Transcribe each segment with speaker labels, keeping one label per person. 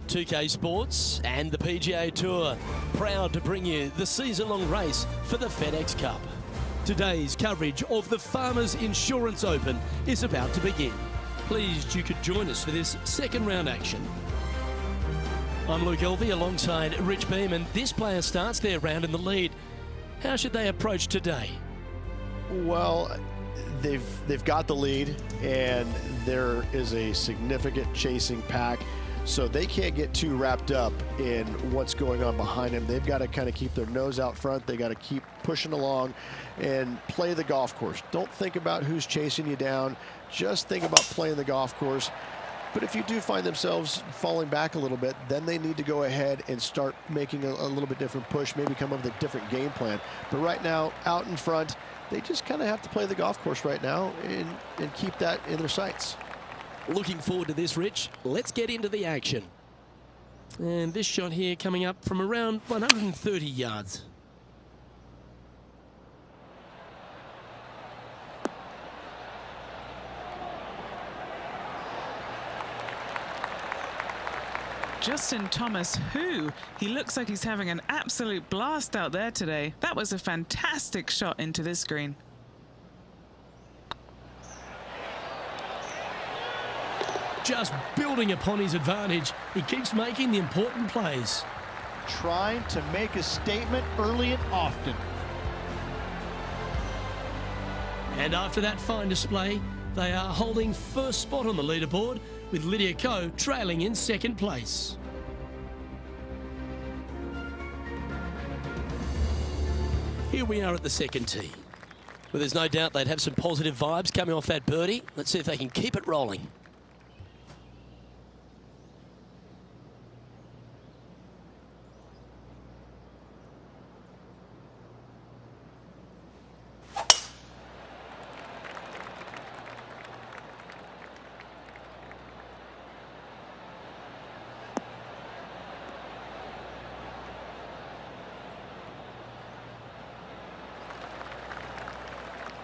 Speaker 1: 2K Sports and the PGA Tour, proud to bring you the season-long race for the FedEx Cup. Today's coverage of the Farmers Insurance Open is about to begin. Pleased you could join us for this second round action. I'm Luke Elvey alongside Rich Beam, and this player starts their round in the lead. How should they approach today?
Speaker 2: Well, they've got the lead, and there is a significant chasing pack, so they can't get too wrapped up in what's going on behind them. They've got to kind of keep their nose out front. They got to keep pushing along and play the golf course. Don't think about who's chasing you down. Just think about playing the golf course. But if you do find themselves falling back a little bit, then they need to go ahead and start making a little bit different push, maybe come up with a different game plan. But right now, out in front, they just kind of have to play the golf course right now and keep that in their sights.
Speaker 1: Looking forward to this, Rich. Let's get into the action. And this shot here coming up from around 130 yards.
Speaker 3: Justin Thomas, he looks like he's having an absolute blast out there today. That was a fantastic shot into this green.
Speaker 1: Just building upon his advantage, he keeps making the important plays.
Speaker 4: Trying to make a statement early and often.
Speaker 1: And after that fine display, they are holding first spot on the leaderboard, with Lydia Ko trailing in second place. Here we are at the second tee. Well, there's no doubt they'd have some positive vibes coming off that birdie. Let's see if they can keep it rolling.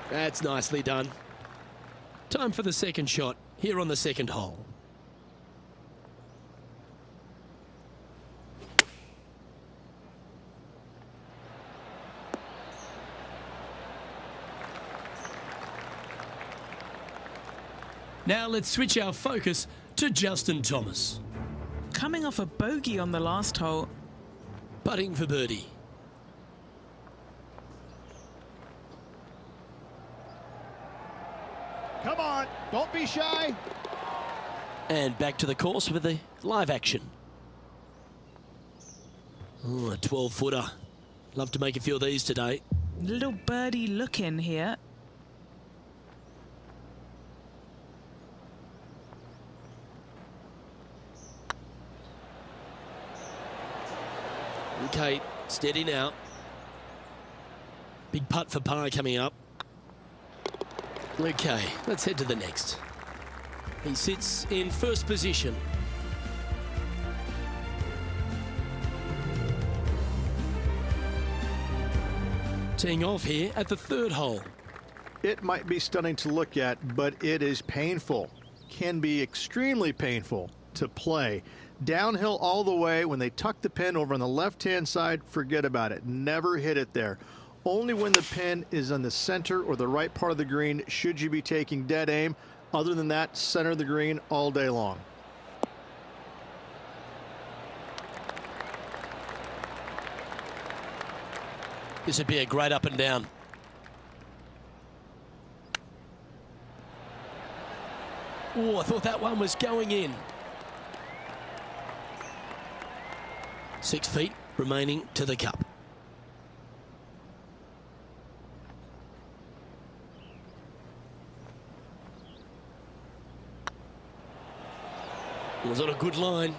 Speaker 1: That's nicely done. Time for the second shot here on the second hole. Now let's switch our focus to Justin Thomas.
Speaker 3: Coming off a bogey on the last hole.
Speaker 1: Putting for birdie.
Speaker 4: Come on, don't be shy.
Speaker 1: And back to the course with the live action. Oh, a 12-footer. Love to make a few of these today.
Speaker 3: Little birdie look in here.
Speaker 1: Okay, steady now. Big putt for par coming up. Okay, let's head to the next. He sits in first position. Teeing off here at the third hole.
Speaker 2: It might be stunning to look at, but it is painful. Can be extremely painful to play. Downhill all the way. When they tuck the pin over on the left-hand side, forget about it. Never hit it there. Only when the pin is on the center or the right part of the green should you be taking dead aim. Other than that, center of the green all day long.
Speaker 1: This would be a great up and down. Oh, I thought that one was going in. 6 feet remaining to the cup. Was on a good line.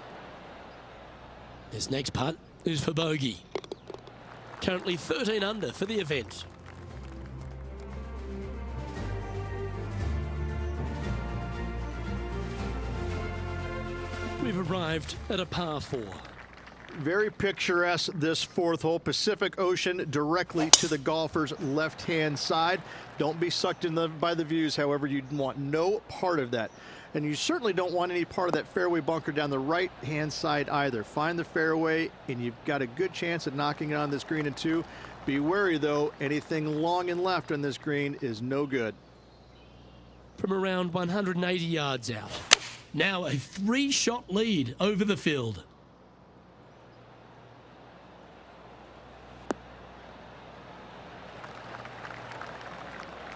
Speaker 1: His next putt is for bogey. Currently 13 under for the event. We've arrived at a par 4.
Speaker 2: Very picturesque, this fourth hole. Pacific Ocean directly to the golfer's left-hand side. Don't be sucked in by the views, however. You want no part of that.
Speaker 4: And you certainly don't want any part of that fairway bunker down the right-hand side either. Find the fairway, and you've got a good chance at knocking it on this green in 2. Be wary, though. Anything long and left on this green is no good.
Speaker 1: From around 180 yards out. Now a 3-shot lead over the field.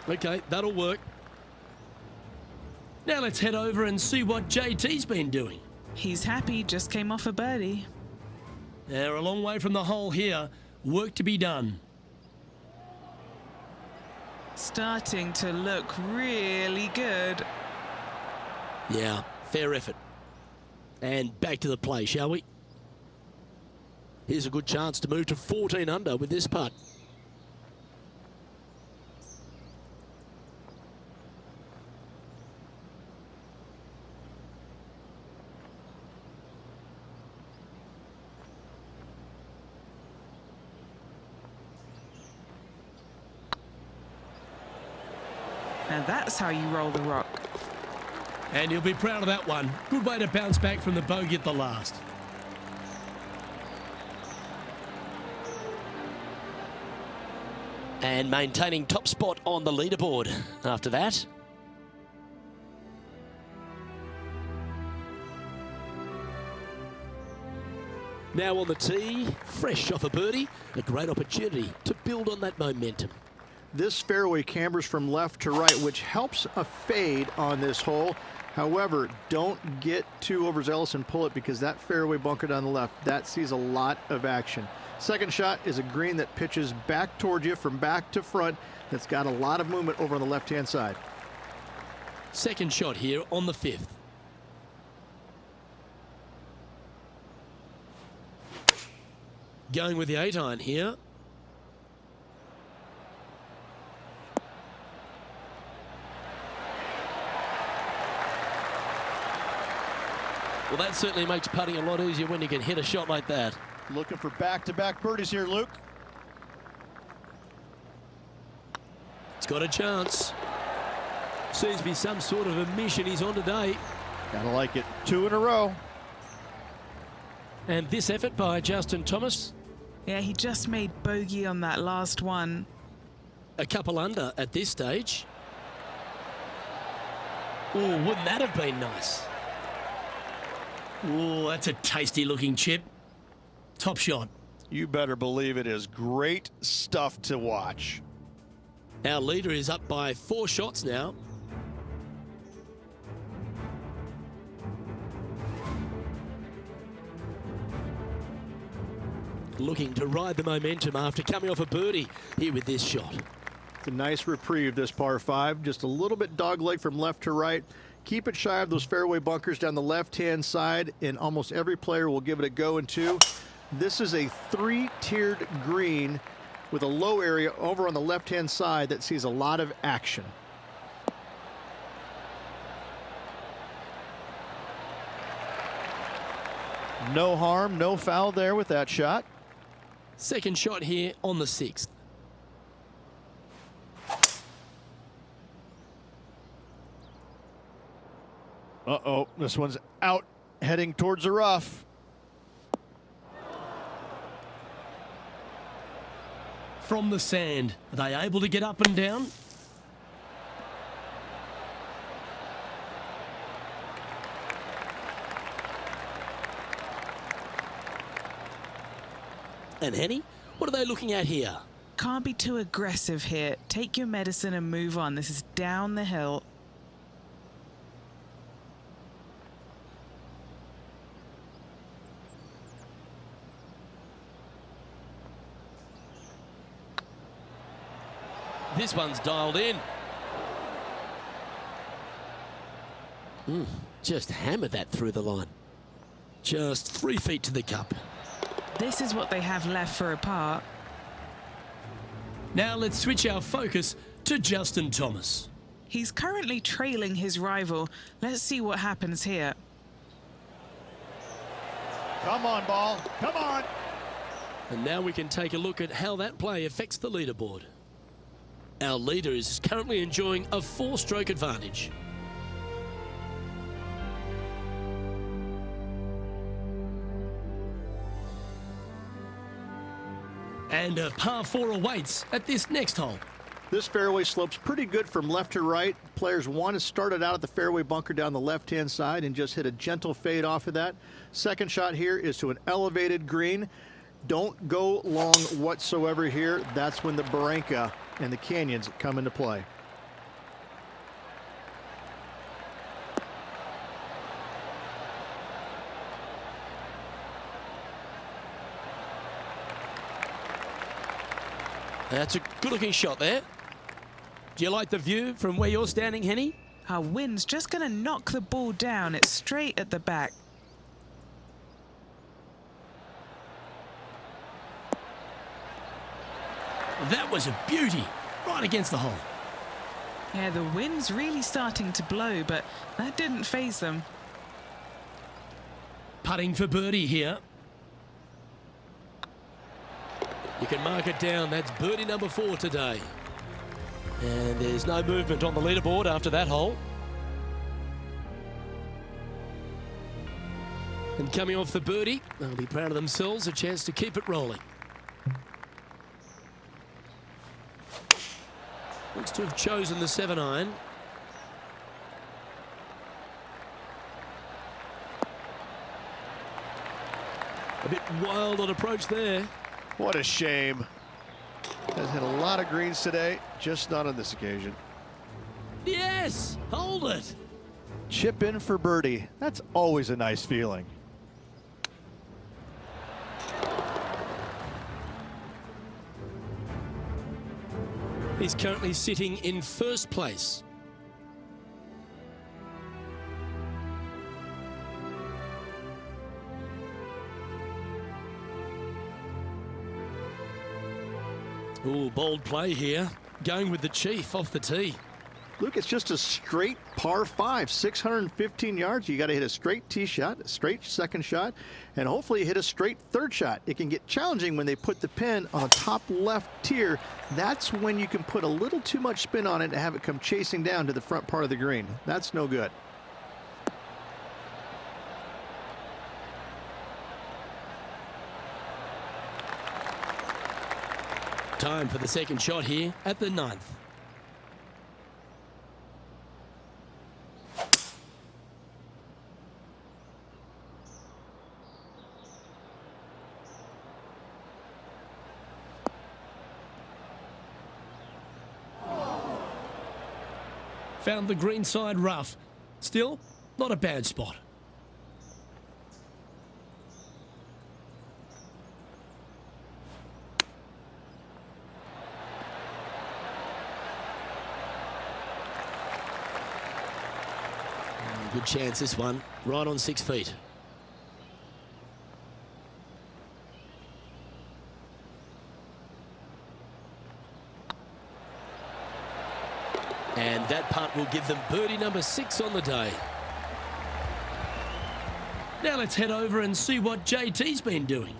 Speaker 1: Okay, that'll work. Now let's head over and see what JT's been doing.
Speaker 3: He's happy, just came off a birdie.
Speaker 1: They're a long way from the hole here. Work to be done.
Speaker 3: Starting to look really good.
Speaker 1: Yeah, fair effort. And back to the play, shall we? Here's a good chance to move to 14 under with this putt.
Speaker 3: Now that's how you roll the rock.
Speaker 1: And you'll be proud of that one. Good way to bounce back from the bogey at the last. And maintaining top spot on the leaderboard after that. Now on the tee, fresh off a birdie, a great opportunity to build on that momentum.
Speaker 4: This fairway cambers from left to right, which helps a fade on this hole. However, don't get too overzealous and pull it, because that fairway bunker down the left, that sees a lot of action. Second shot is a green that pitches back towards you from back to front. That's got a lot of movement over on the left-hand side.
Speaker 1: Second shot here on the 5th. Going with the 8-iron here. Well, that certainly makes putting a lot easier when you can hit a shot like that.
Speaker 4: Looking for back-to-back birdies here, Luke.
Speaker 1: It's got a chance. Seems to be some sort of a mission he's on today.
Speaker 4: Gotta like it. 2 in a row.
Speaker 1: And this effort by Justin Thomas.
Speaker 3: Yeah, he just made bogey on that last one.
Speaker 1: A couple under at this stage. Oh, wouldn't that have been nice? Oh, that's a tasty looking chip. Top shot.
Speaker 2: You better believe it is great stuff to watch.
Speaker 1: Our leader is up by 4 shots now. Looking to ride the momentum after coming off a birdie here with this shot.
Speaker 4: It's a nice reprieve, this par 5. Just a little bit dogleg from left to right. Keep it shy of those fairway bunkers down the left-hand side, and almost every player will give it a go in 2. This is a 3-tiered green with a low area over on the left-hand side that sees a lot of action. No harm, no foul there with that shot.
Speaker 1: Second shot here on the 6th.
Speaker 4: Uh-oh, this one's out, heading towards the rough.
Speaker 1: From the sand, are they able to get up and down? And Henny, what are they looking at here?
Speaker 3: Can't be too aggressive here. Take your medicine and move on. This is down the hill.
Speaker 1: This one's dialed in. Just hammered that through the line. Just 3 feet to the cup.
Speaker 3: This is what they have left for a par.
Speaker 1: Now let's switch our focus to Justin Thomas.
Speaker 3: He's currently trailing his rival. Let's see what happens here.
Speaker 4: Come on, ball. Come on.
Speaker 1: And now we can take a look at how that play affects the leaderboard. Our leader is currently enjoying a 4-stroke advantage. And a par 4 awaits at this next hole.
Speaker 4: This fairway slopes pretty good from left to right. Players want to start it out at the fairway bunker down the left-hand side and just hit a gentle fade off of that. Second shot here is to an elevated green. Don't go long whatsoever here. That's when the barranca and the canyons come into play.
Speaker 1: That's a good-looking shot there. Do you like the view from where you're standing, Henny?
Speaker 3: Our wind's just going to knock the ball down. It's straight at the back.
Speaker 1: That was a beauty, right against the hole.
Speaker 3: Yeah, the wind's really starting to blow, but that didn't faze them.
Speaker 1: Putting for birdie here. You can mark it down. That's birdie number 4 today. And there's no movement on the leaderboard after that hole. And coming off the birdie, they'll be proud of themselves, a chance to keep it rolling. Looks to have chosen the 7-iron. A bit wild on approach there.
Speaker 2: What a shame. Has hit a lot of greens today, just not on this occasion.
Speaker 1: Yes, hold it.
Speaker 2: Chip in for birdie. That's always a nice feeling.
Speaker 1: He's currently sitting in first place. Ooh, bold play here. Going with the Chief off the tee.
Speaker 4: Luke, it's just a straight par 5, 615 yards. You got to hit a straight tee shot, a straight second shot, and hopefully you hit a straight third shot. It can get challenging when they put the pin on the top left tier. That's when you can put a little too much spin on it and have it come chasing down to the front part of the green. That's no good.
Speaker 1: Time for the second shot here at the 9th. Found the green side rough. Still, not a bad spot. Good chance this one, right on 6 feet. And that putt will give them birdie number 6 on the day. Now let's head over and see what JT's been doing.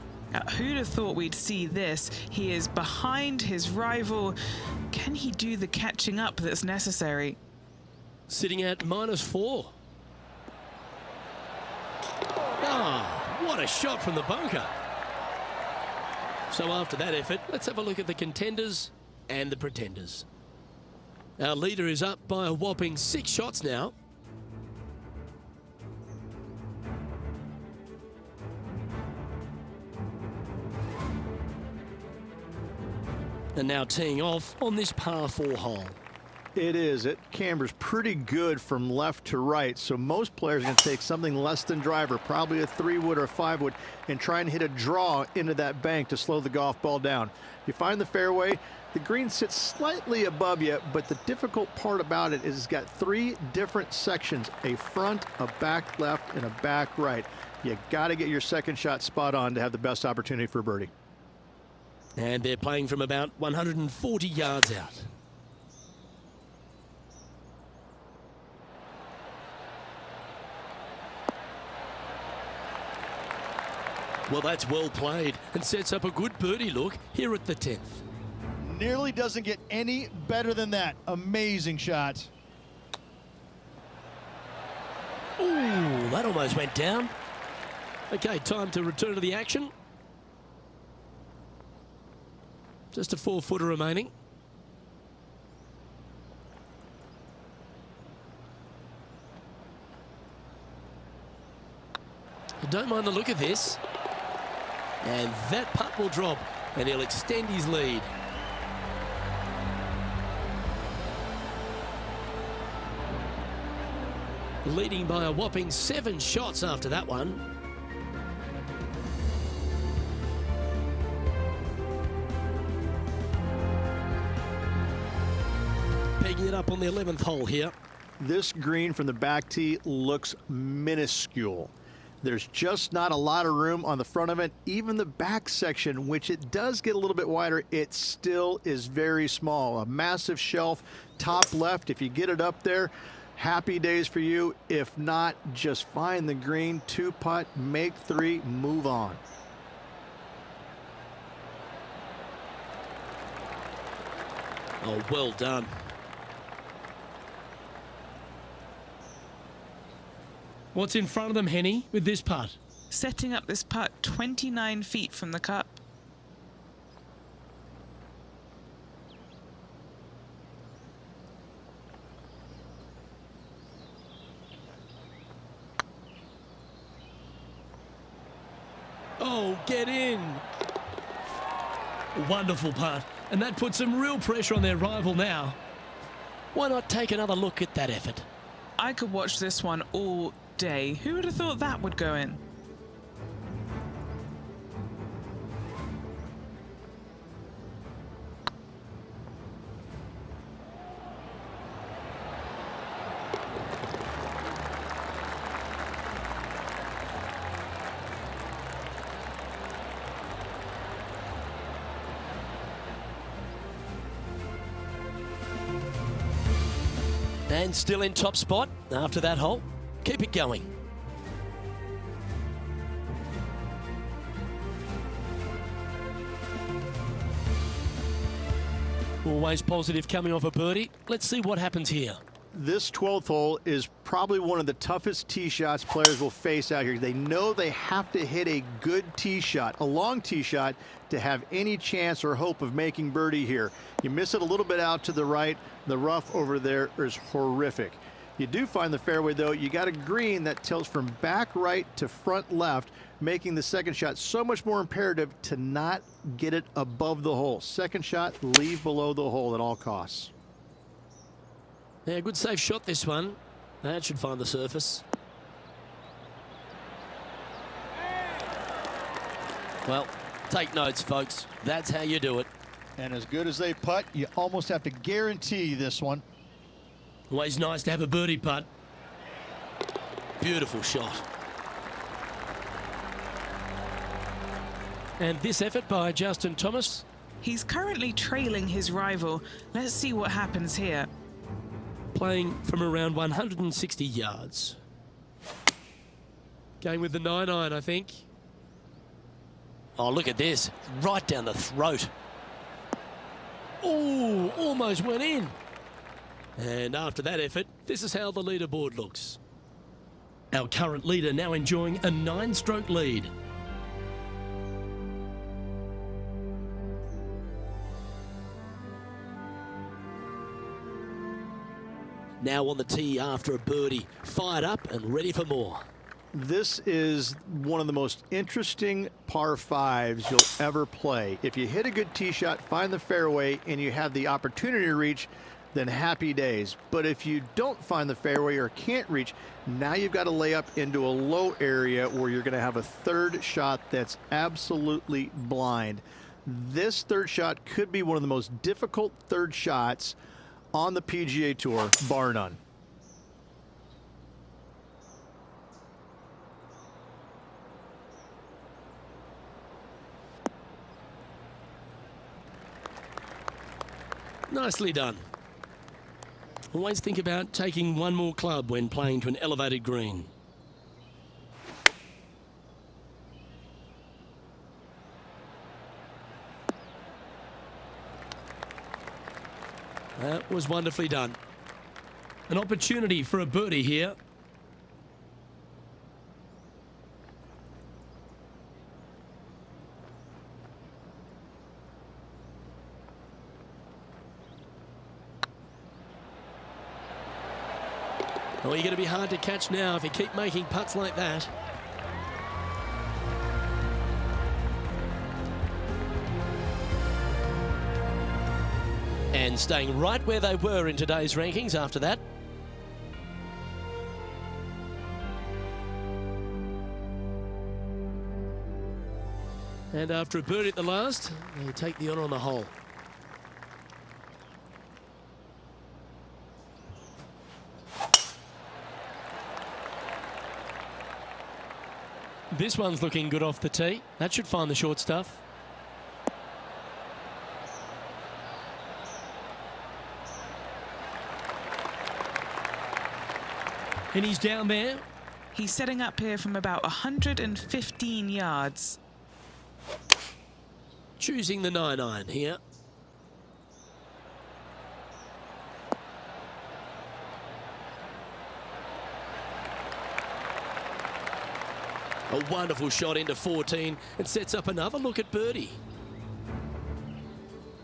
Speaker 3: Who'd have thought we'd see this? He is behind his rival. Can he do the catching up that's necessary?
Speaker 1: Sitting at -4. Ah, what a shot from the bunker. So after that effort, let's have a look at the contenders and the pretenders. Our leader is up by a whopping 6 shots now. And now teeing off on this par 4 hole.
Speaker 4: It is. It cambers pretty good from left to right, so most players are going to take something less than driver, probably a 3-wood or a 5-wood, and try and hit a draw into that bank to slow the golf ball down. You find the fairway, the green sits slightly above you, but the difficult part about it is it's got 3 different sections, a front, a back left, and a back right. You got to get your second shot spot on to have the best opportunity for birdie.
Speaker 1: And they're playing from about 140 yards out. Well, that's well played and sets up a good birdie look here at the 10th.
Speaker 2: Nearly doesn't get any better than that. Amazing shot.
Speaker 1: Ooh, that almost went down. Okay, time to return to the action. Just a 4-footer remaining. I don't mind the look of this. And that putt will drop, and he'll extend his lead. Leading by a whopping 7 shots after that one. Pegging it up on the 11th hole here.
Speaker 4: This green from the back tee looks minuscule. There's just not a lot of room on the front of it. Even the back section, which it does get a little bit wider, it still is very small. A massive shelf, top left. If you get it up there, happy days for you. If not, just find the green, 2-putt, make 3, move on.
Speaker 1: Oh, well done. What's in front of them, Henny, with this putt?
Speaker 3: Setting up this putt 29 feet from the cup.
Speaker 1: Oh, get in. Wonderful putt. And that puts some real pressure on their rival now. Why not take another look at that effort?
Speaker 3: I could watch this one all day. Who would have thought that would go in?
Speaker 1: And still in top spot after that hole. Keep it going. Always positive coming off a birdie. Let's see what happens here.
Speaker 4: This 12th hole is probably one of the toughest tee shots players will face out here. They know they have to hit a good tee shot, a long tee shot, to have any chance or hope of making birdie here. You miss it a little bit out to the right, the rough over there is horrific. You do find the fairway, though. You got a green that tilts from back right to front left, making the second shot so much more imperative to not get it above the hole. Second shot, leave below the hole at all costs.
Speaker 1: Yeah, good safe shot this one. That should find the surface. Well, take notes, folks. That's how you do it.
Speaker 2: And as good as they putt, you almost have to guarantee this one.
Speaker 1: Always nice to have a birdie putt. Beautiful shot. And this effort by Justin Thomas.
Speaker 3: He's currently trailing his rival. Let's see what happens here.
Speaker 1: Playing from around 160 yards. Going with the 9-iron, I think. Oh, look at this. Right down the throat. Oh, almost went in. And after that effort, this is how the leaderboard looks. Our current leader now enjoying a 9-stroke lead. Now on the tee after a birdie, fired up and ready for more.
Speaker 4: This is one of the most interesting par 5s you'll ever play. If you hit a good tee shot, find the fairway, and you have the opportunity to reach, then happy days. But if you don't find the fairway or can't reach, now you've got to lay up into a low area where you're going to have a third shot that's absolutely blind. This third shot could be one of the most difficult third shots on the PGA Tour, bar none.
Speaker 1: Nicely done. Always think about taking one more club when playing to an elevated green. That was wonderfully done. An opportunity for a birdie here. Oh, you're going to be hard to catch now if you keep making putts like that. And staying right where they were in today's rankings after that. And after a birdie at the last, they take the honour on the hole. This one's looking good off the tee. That should find the short stuff. And he's down there.
Speaker 3: He's setting up here from about 115 yards.
Speaker 1: Choosing the 9-iron here. A wonderful shot into 14. It sets up another look at birdie.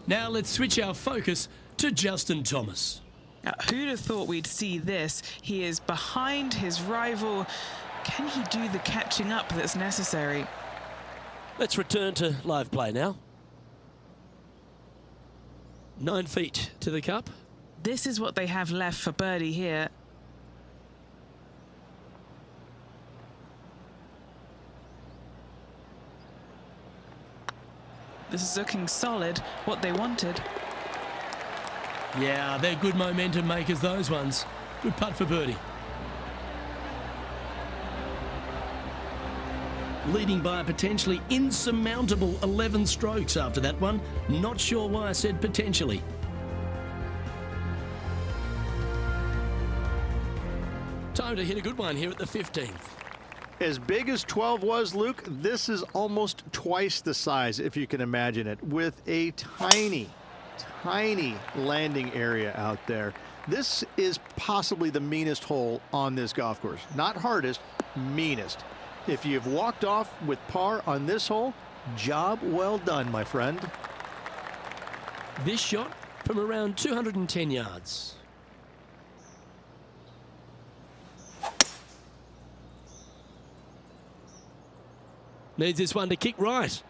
Speaker 1: Now let's switch our focus to Justin Thomas.
Speaker 3: Now, who'd have thought we'd see this? He is behind his rival. Can he do the catching up that's necessary?
Speaker 1: Let's return to live play now. 9 feet to the cup.
Speaker 3: This is what they have left for birdie here. This is looking solid, what they wanted.
Speaker 1: Yeah, they're good momentum makers, those ones. Good putt for birdie. Leading by a potentially insurmountable 11 strokes after that one. Not sure why I said potentially. Time to hit a good one here at the 15th.
Speaker 4: As big as 12 was, Luke, this is almost twice the size, if you can imagine it, with a tiny landing area out there. This is possibly the meanest hole on this golf course. Not hardest, meanest. If you've walked off with par on this hole, job well done, my friend.
Speaker 1: This shot from around 210 yards. Needs this one to kick right.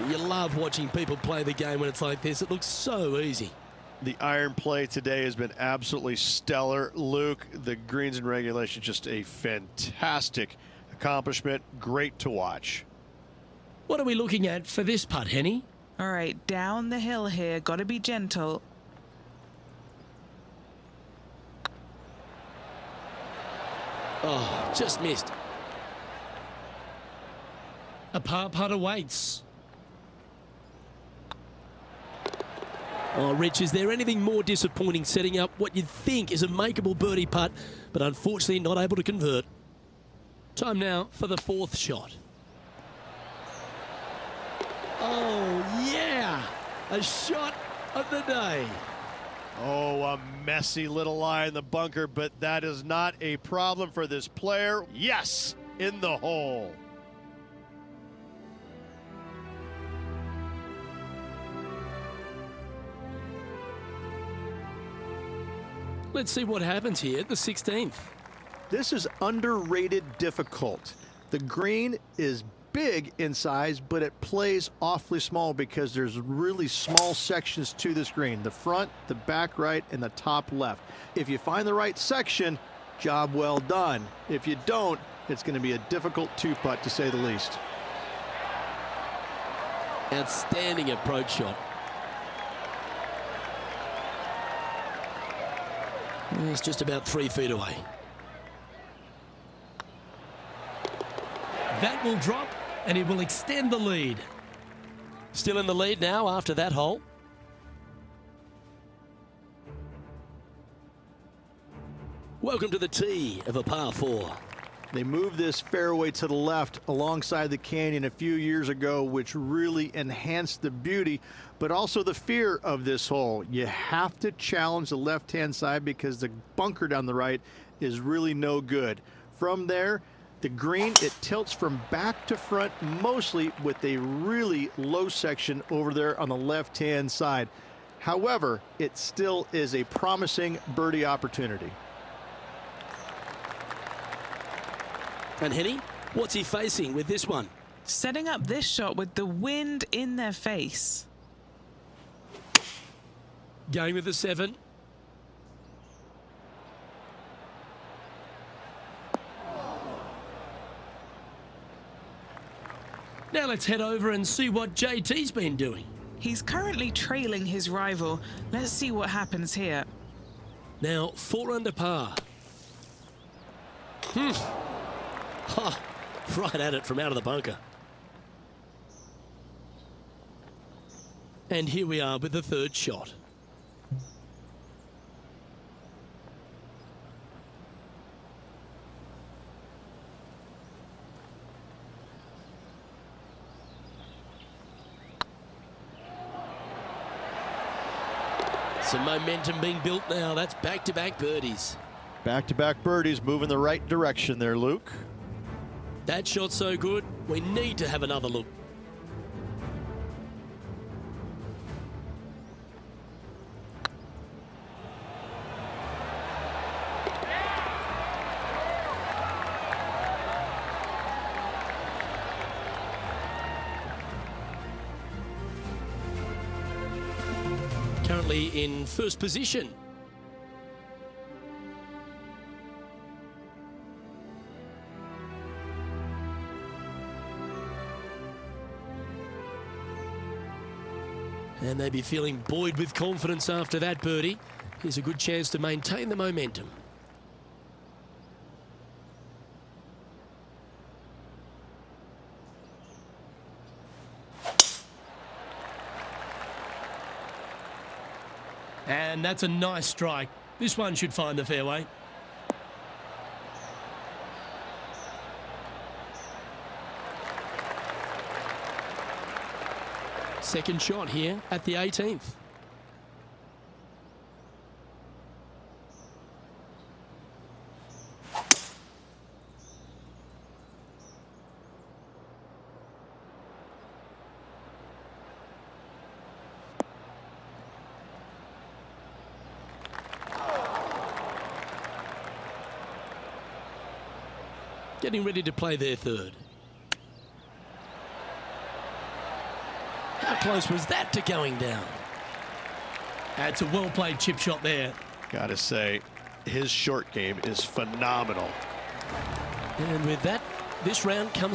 Speaker 1: You love watching people play the game when it's like this. It looks so easy.
Speaker 2: The iron play today has been absolutely stellar. Luke, the greens and regulation, just a fantastic accomplishment. Great to watch.
Speaker 1: What are we looking at for this putt, Henny?
Speaker 3: All right, down the hill here. Got to be gentle.
Speaker 1: Oh, just missed. A par putt awaits. Oh, Rich, is there anything more disappointing setting up what you'd think is a makeable birdie putt, but unfortunately not able to convert? Time now for the 4th shot. Oh, yeah! A shot of the day.
Speaker 2: Oh, a messy little lie in the bunker, but that is not a problem for this player. Yes, in the hole.
Speaker 1: Let's see what happens here at the 16th.
Speaker 4: This is underrated difficult. The green is big in size, but it plays awfully small because there's really small sections to this green. The front, the back right, and the top left. If you find the right section, job well done. If you don't, it's going to be a difficult 2-putt to say the least.
Speaker 1: Outstanding approach shot. It's just about 3 feet away. That will drop, and it will extend the lead. Still in the lead now after that hole. Welcome to the tee of a par 4.
Speaker 4: They moved this fairway to the left alongside the canyon a few years ago, which really enhanced the beauty, but also the fear of this hole. You have to challenge the left-hand side because the bunker down the right is really no good. From there, The green, it tilts from back to front mostly with a really low section over there on the left-hand side. However, it still is a promising birdie opportunity.
Speaker 1: And Henny, what's he facing with this one?
Speaker 3: Setting up this shot with the wind in their face.
Speaker 1: Going with the 7. Now let's head over and see what JT's been doing.
Speaker 3: He's currently trailing his rival. Let's see what happens here.
Speaker 1: Now 4 under par. Ha! Right at it from out of the bunker. And here we are with the 3rd shot. Some momentum being built now. That's back-to-back birdies.
Speaker 2: Back-to-back birdies moving the right direction there, Luke.
Speaker 1: That shot's so good, we need to have another look. Currently in 1st position. And they'd be feeling buoyed with confidence after that birdie. Here's a good chance to maintain the momentum. And that's a nice strike. This one should find the fairway. Second shot here at the 18th. Getting ready to play their 3rd. How close was that to going down? That's a well-played chip shot there.
Speaker 2: Gotta say, his short game is phenomenal.
Speaker 1: And with that, this round comes